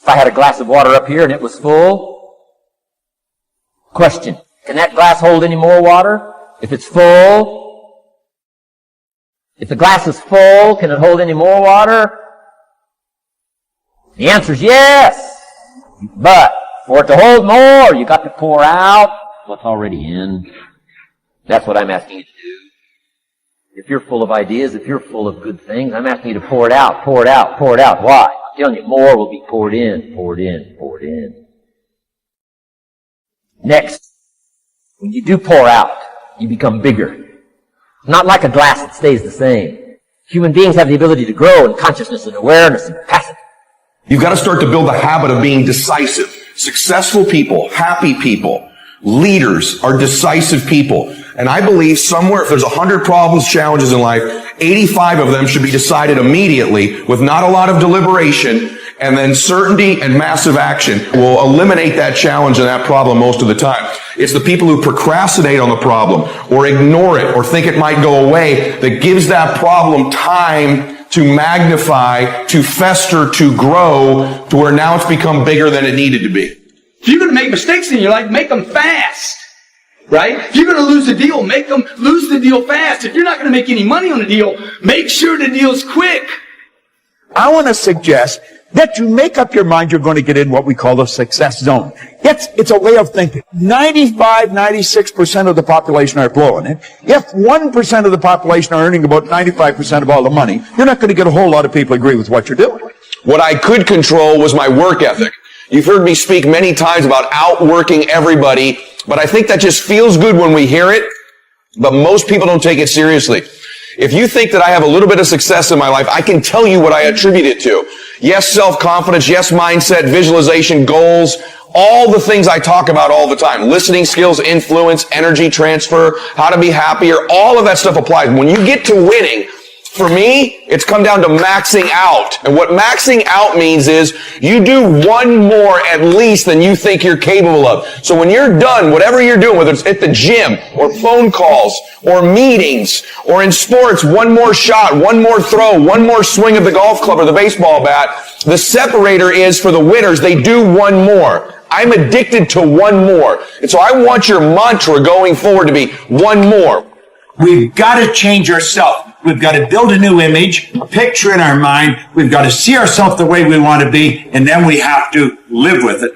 If I had a glass of water up here and it was full, question, can that glass hold any more water? If it's full, if the glass is full, can it hold any more water? The answer is yes. But for it to hold more, you got to pour out what's already in. That's what I'm asking you to do. If you're full of ideas, if you're full of good things, I'm asking you to pour it out, pour it out, pour it out. Why? I'm telling you, more will be poured in, poured in, poured in. Next, when you do pour out, you become bigger. Not like a glass that stays the same. Human beings have the ability to grow in consciousness and awareness and capacity. You've got to start to build a habit of being decisive. Successful people, happy people, leaders are decisive people. And I believe somewhere, if there's 100 problems, challenges in life, 85 of them should be decided immediately with not a lot of deliberation, and then certainty and massive action will eliminate that challenge and that problem most of the time. It's the people who procrastinate on the problem or ignore it or think it might go away that gives that problem time to magnify, to fester, to grow, to where now it's become bigger than it needed to be. If you're going to make mistakes in your life, make them fast. Right? If you're going to lose a deal, make them lose the deal fast. If you're not going to make any money on a deal, make sure the deal's quick. I want to suggest that you make up your mind you're going to get in what we call the success zone. It's a way of thinking. 96% of the population are blowing it. If 1% of the population are earning about 95% of all the money, you're not going to get a whole lot of people agree with what you're doing. What I could control was my work ethic. You've heard me speak many times about outworking everybody, but I think that just feels good when we hear it, but most people don't take it seriously. If you think that I have a little bit of success in my life, I can tell you what I attribute it to. Yes, self-confidence, yes, mindset, visualization, goals, all the things I talk about all the time. Listening skills, influence, energy transfer, how to be happier, all of that stuff applies. When you get to winning, for me, it's come down to maxing out. And what maxing out means is you do one more at least than you think you're capable of. So when you're done, whatever you're doing, whether it's at the gym or phone calls or meetings or in sports, one more shot, one more throw, one more swing of the golf club or the baseball bat, the separator is for the winners, they do one more. I'm addicted to one more. And so I want your mantra going forward to be one more. We've got to change ourselves. We've got to build a new image, a picture in our mind. We've got to see ourselves the way we want to be, and then we have to live with it.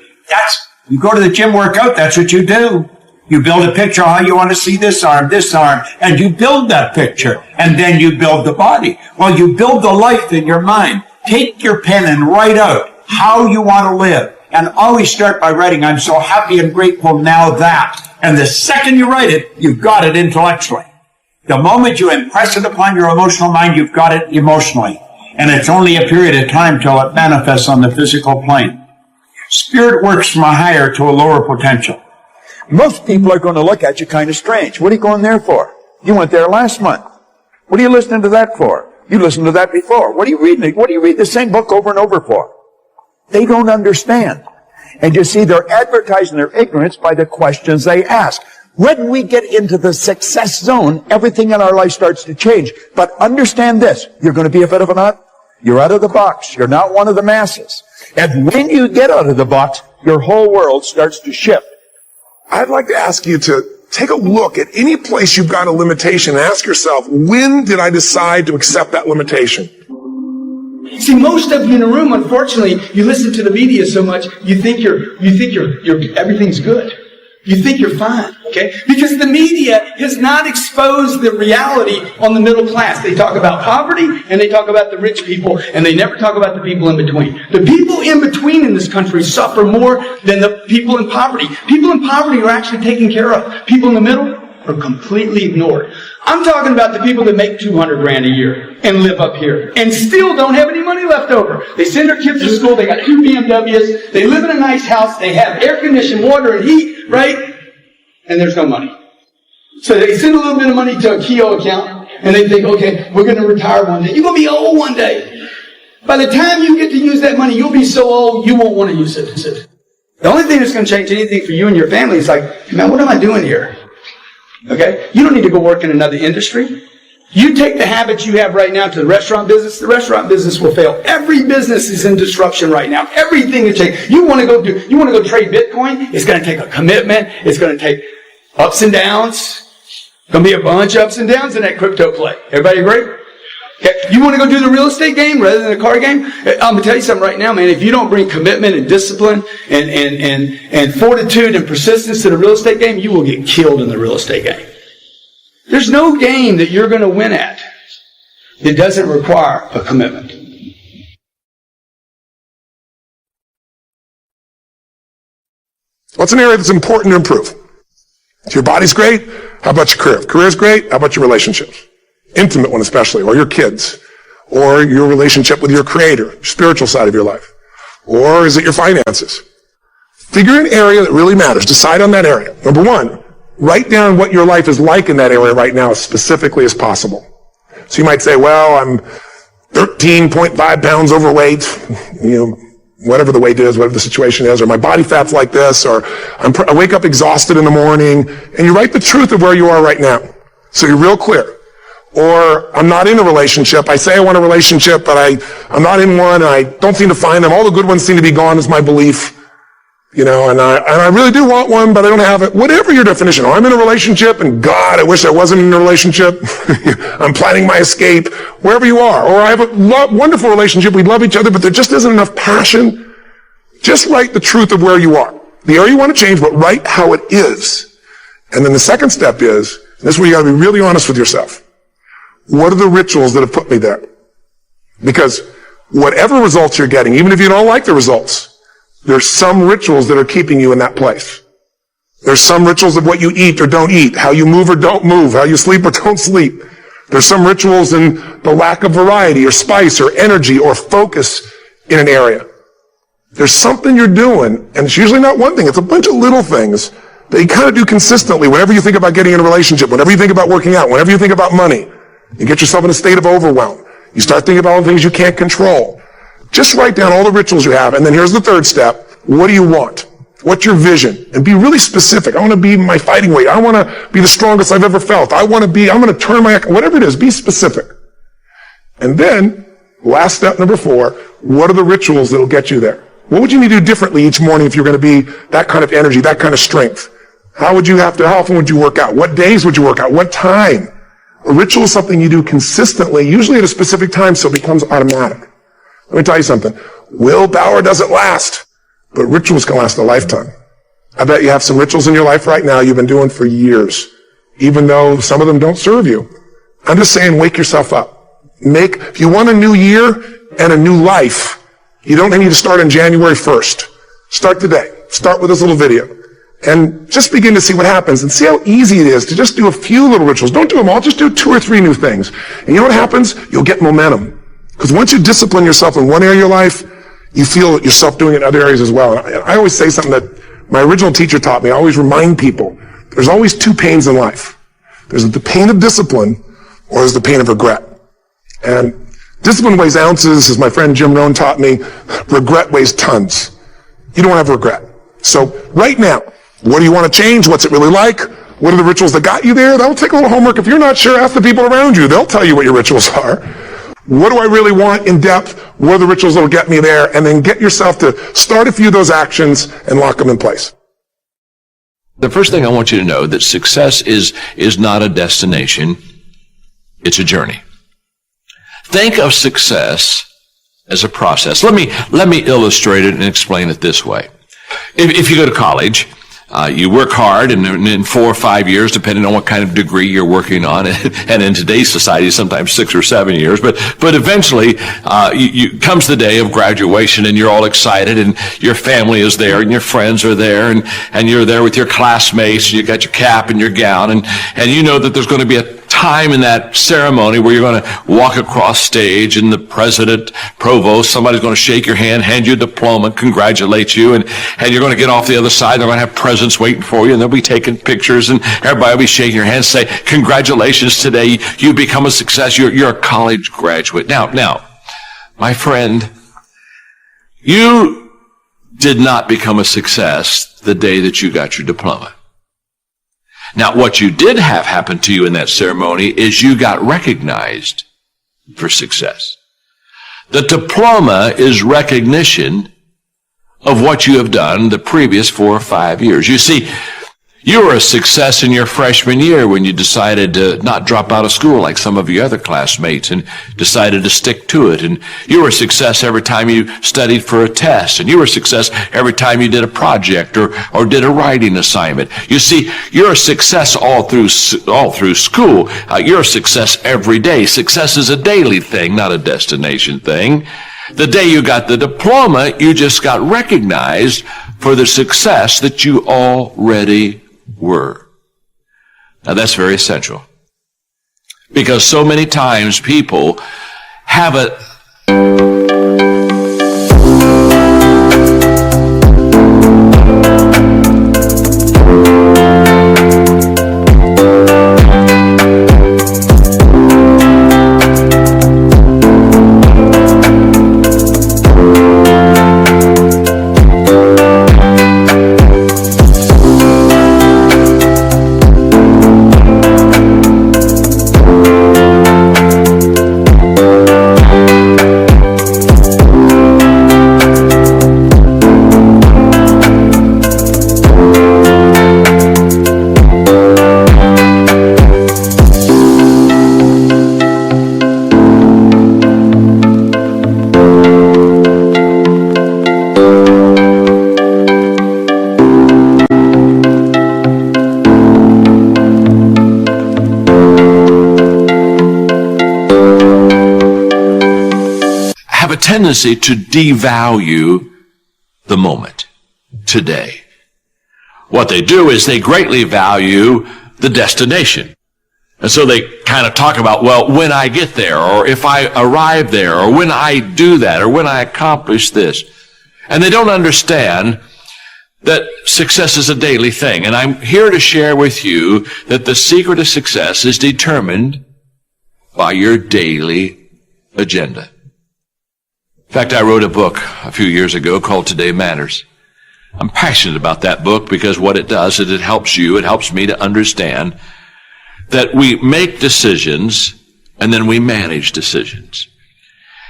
You go to the gym workout, that's what you do. You build a picture of how you want to see this arm, and you build that picture, and then you build the body. Well, you build the life in your mind. Take your pen and write out how you want to live. And always start by writing, I'm so happy and grateful now that. And the second you write it, you've got it intellectually. The moment you impress it upon your emotional mind, you've got it emotionally. And it's only a period of time till it manifests on the physical plane. Spirit works from a higher to a lower potential. Most people are going to look at you kind of strange. What are you going there for? You went there last month. What are you listening to that for? You listened to that before. What are you reading? What do you read the same book over and over for? They don't understand. And you see, they're advertising their ignorance by the questions they ask. When we get into the success zone, everything in our life starts to change. But understand this, you're going to be a bit of a nut. You're out of the box. You're not one of the masses. And when you get out of the box, your whole world starts to shift. I'd like to ask you to take a look at any place you've got a limitation and ask yourself, when did I decide to accept that limitation? See, most of you in the room, unfortunately, you listen to the media so much, you think everything's good. You think you're fine, okay? Because the media has not exposed the reality on the middle class. They talk about poverty, and they talk about the rich people, and they never talk about the people in between. The people in between in this country suffer more than the people in poverty. People in poverty are actually taken care of. People in the middle are completely ignored. I'm talking about the people that make $200,000 a year and live up here and still don't have any money left over. They send their kids to school, they got 2 BMWs, they live in a nice house, they have air conditioned water and heat, right? And there's no money. So they send a little bit of money to a Keogh account and they think, okay, we're going to retire one day. You're going to be old one day. By the time you get to use that money, you'll be so old you won't want to use it. The only thing that's going to change anything for you and your family is like, man, what am I doing here? Okay? You don't need to go work in another industry. You take the habits you have right now to the restaurant business will fail. Every business is in disruption right now. Everything is changing. You want to go trade Bitcoin? It's going to take a commitment. It's going to take ups and downs. Going to be a bunch of ups and downs in that crypto play. Everybody agree? Okay. You want to go do the real estate game rather than a car game? I'm going to tell you something right now, man. If you don't bring commitment and discipline and fortitude and persistence to the real estate game, you will get killed in the real estate game. There's no game that you're going to win at that doesn't require a commitment. What's an area that's important to improve? If your body's great, how about your career? If career's great, how about your relationships? Intimate one especially, or your kids, or your relationship with your creator, your spiritual side of your life. Or is it your finances? Figure an area that really matters. Decide on that area. Number one, write down what your life is like in that area right now as specifically as possible. So you might say, well, I'm 13.5 pounds overweight, whatever the weight is, whatever the situation is, or my body fat's like this, or I wake up exhausted in the morning, and you write the truth of where you are right now. So you're real clear. Or I'm not in a relationship. I say I want a relationship, but I'm not in one, and I don't seem to find them. All the good ones seem to be gone is my belief. And I really do want one, but I don't have it. Whatever your definition. Or I'm in a relationship, and God, I wish I wasn't in a relationship. I'm planning my escape. Wherever you are. Or I have a wonderful relationship. We love each other, but there just isn't enough passion. Just write the truth of where you are. The area you want to change, but write how it is. And then the second step is, and this is where you got to be really honest with yourself. What are the rituals that have put me there? Because whatever results you're getting, even if you don't like the results, there's some rituals that are keeping you in that place. There's some rituals of what you eat or don't eat, how you move or don't move, how you sleep or don't sleep. There's some rituals in the lack of variety or spice or energy or focus in an area. There's something you're doing, and it's usually not one thing, it's a bunch of little things that you kind of do consistently whenever you think about getting in a relationship, whenever you think about working out, whenever you think about money. You get yourself in a state of overwhelm. You start thinking about all the things you can't control. Just write down all the rituals you have, and then here's the third step. What do you want? What's your vision? And be really specific. I want to be my fighting weight. I want to be the strongest I've ever felt. I'm going to turn whatever it is, be specific. And then, last step number 4, what are the rituals that'll get you there? What would you need to do differently each morning if you're going to be that kind of energy, that kind of strength? How often would you work out? What days would you work out? What time? A ritual is something you do consistently, usually at a specific time, so it becomes automatic. Let me tell you something. Willpower doesn't last, but rituals can last a lifetime. I bet you have some rituals in your life right now you've been doing for years, even though some of them don't serve you. I'm just saying, wake yourself up. If you want a new year and a new life, you don't need to start on January 1st. Start today. Start with this little video. And just begin to see what happens and see how easy it is to just do a few little rituals. Don't do them all. Just do 2 or 3 new things. And you know what happens? You'll get momentum. Because once you discipline yourself in one area of your life, you feel yourself doing it in other areas as well. And I always say something that my original teacher taught me. I always remind people, there's always 2 pains in life. There's the pain of discipline, or there's the pain of regret. And discipline weighs ounces, as my friend Jim Rohn taught me. Regret weighs tons. You don't have regret. So right now, what do you want to change? What's it really like? What are the rituals that got you there? That'll take a little homework. If you're not sure, ask the people around you. They'll tell you what your rituals are. What do I really want in depth? What are the rituals that will get me there? And then get yourself to start a few of those actions and lock them in place. The first thing I want you to know that success is not a destination. It's a journey. Think of success as a process. Let me illustrate it and explain it this way. If you go to college, you work hard, and in 4 or 5 years, depending on what kind of degree you're working on, and in today's society, sometimes 6 or 7 years, but eventually, comes the day of graduation, and you're all excited, and your family is there, and your friends are there, and you're there with your classmates, and you got your cap and your gown, and you know that there's going to be a time in that ceremony where you're going to walk across stage, and the president, provost, somebody's going to shake your hand, hand you a diploma, congratulate you, and you're going to get off the other side. They're going to have presents waiting for you, and they'll be taking pictures, and everybody will be shaking your hand, say, congratulations today, you become a success, you're a college graduate. Now, my friend, you did not become a success the day that you got your diploma. Now, what you did have happen to you in that ceremony is you got recognized for success. The diploma is recognition of what you have done the previous 4 or 5 years. You see, you were a success in your freshman year when you decided to not drop out of school like some of your other classmates and decided to stick to it. And you were a success every time you studied for a test. And you were a success every time you did a project or did a writing assignment. You see, you're a success all through school. You're a success every day. Success is a daily thing, not a destination thing. The day you got the diploma, you just got recognized for the success that you already were. Now that's very essential, because so many times people have a tendency to devalue the moment, today. What they do is they greatly value the destination. And so they kind of talk about, well, when I get there, or if I arrive there, or when I do that, or when I accomplish this. And they don't understand that success is a daily thing. And I'm here to share with you that the secret of success is determined by your daily agenda. In fact, I wrote a book a few years ago called Today Matters. I'm passionate about that book because what it does is it helps me to understand that we make decisions and then we manage decisions.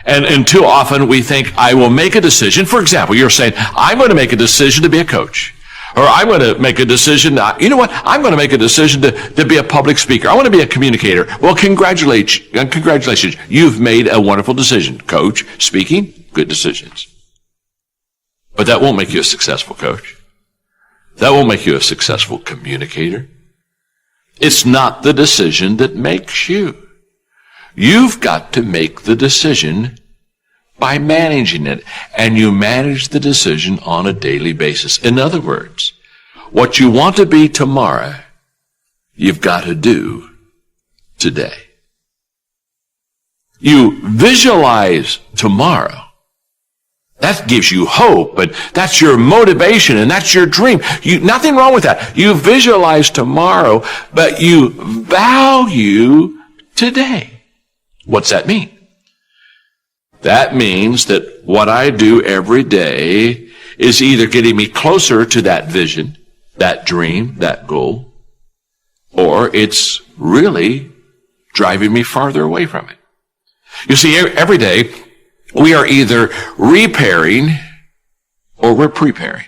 And too often we think, I will make a decision. For example, you're saying, I'm going to make a decision to be a coach. Or I'm going to make a decision, you know what, I'm going to make a decision to be a public speaker. I want to be a communicator. Well, congratulations. You've made a wonderful decision. Coach, speaking, good decisions. But that won't make you a successful coach. That won't make you a successful communicator. It's not the decision that makes you. You've got to make the decision by managing it, and you manage the decision on a daily basis. In other words, what you want to be tomorrow, you've got to do today. You visualize tomorrow. That gives you hope, and that's your motivation, and that's your dream. Nothing wrong with that. You visualize tomorrow, but you value today. What's that mean? That means that what I do every day is either getting me closer to that vision, that dream, that goal, or it's really driving me farther away from it. You see, every day we are either repairing or we're preparing.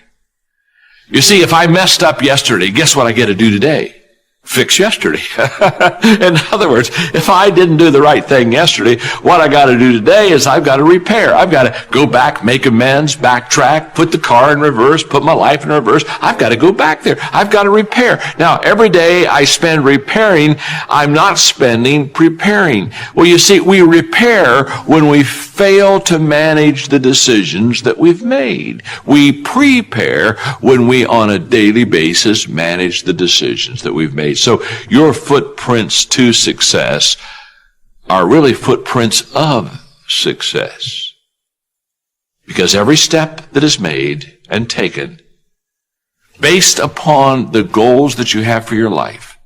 You see, if I messed up yesterday, guess what I get to do today? Fix yesterday. In other words, if I didn't do the right thing yesterday, what I got to do today is I've got to repair. I've got to go back, make amends, backtrack, put the car in reverse, put my life in reverse. I've got to go back there. I've got to repair. Now, every day I spend repairing, I'm not spending preparing. Well, you see, we repair when we fail to manage the decisions that we've made. We prepare when we, on a daily basis, manage the decisions that we've made. So your footprints to success are really footprints of success. Because every step that is made and taken based upon the goals that you have for your life,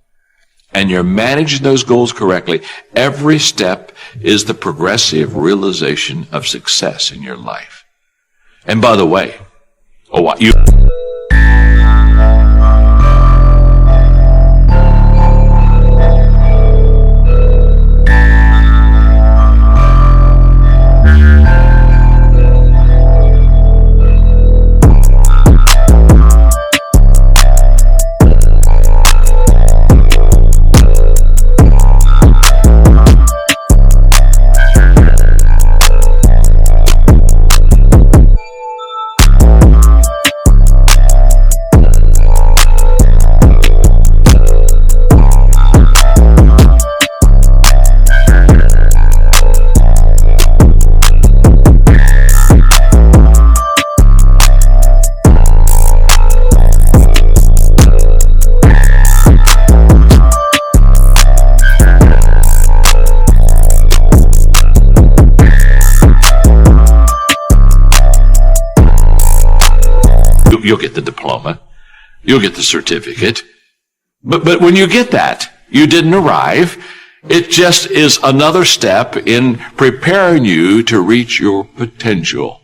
and you're managing those goals correctly, every step is the progressive realization of success in your life. And by the way, You'll get the diploma. You'll get the certificate. But when you get that, you didn't arrive. It just is another step in preparing you to reach your potential.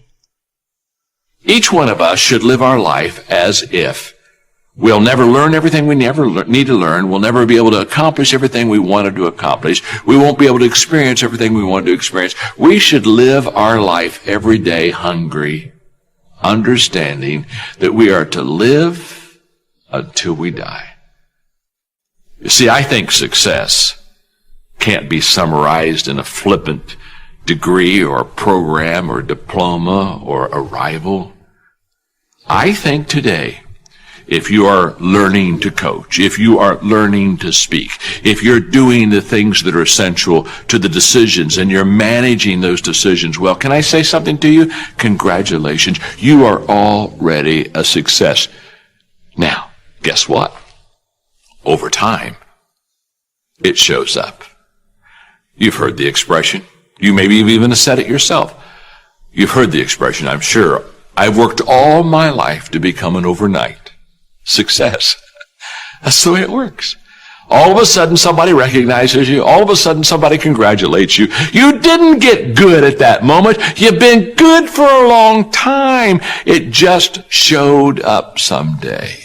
Each one of us should live our life as if we'll never learn everything we need to learn. We'll never be able to accomplish everything we wanted to accomplish. We won't be able to experience everything we wanted to experience. We should live our life every day hungry, understanding that we are to live until we die. You see, I think success can't be summarized in a flippant degree or program or diploma or arrival. I think today, if you are learning to coach, if you are learning to speak, if you're doing the things that are essential to the decisions and you're managing those decisions well, can I say something to you? Congratulations. You are already a success. Now, guess what? Over time, it shows up. You've heard the expression. You maybe even said it yourself. You've heard the expression, I'm sure. I've worked all my life to become an overnight success. That's the way it works. All of a sudden somebody recognizes you. All of a sudden somebody congratulates you. You didn't get good at that moment. You've been good for a long time. It just showed up someday.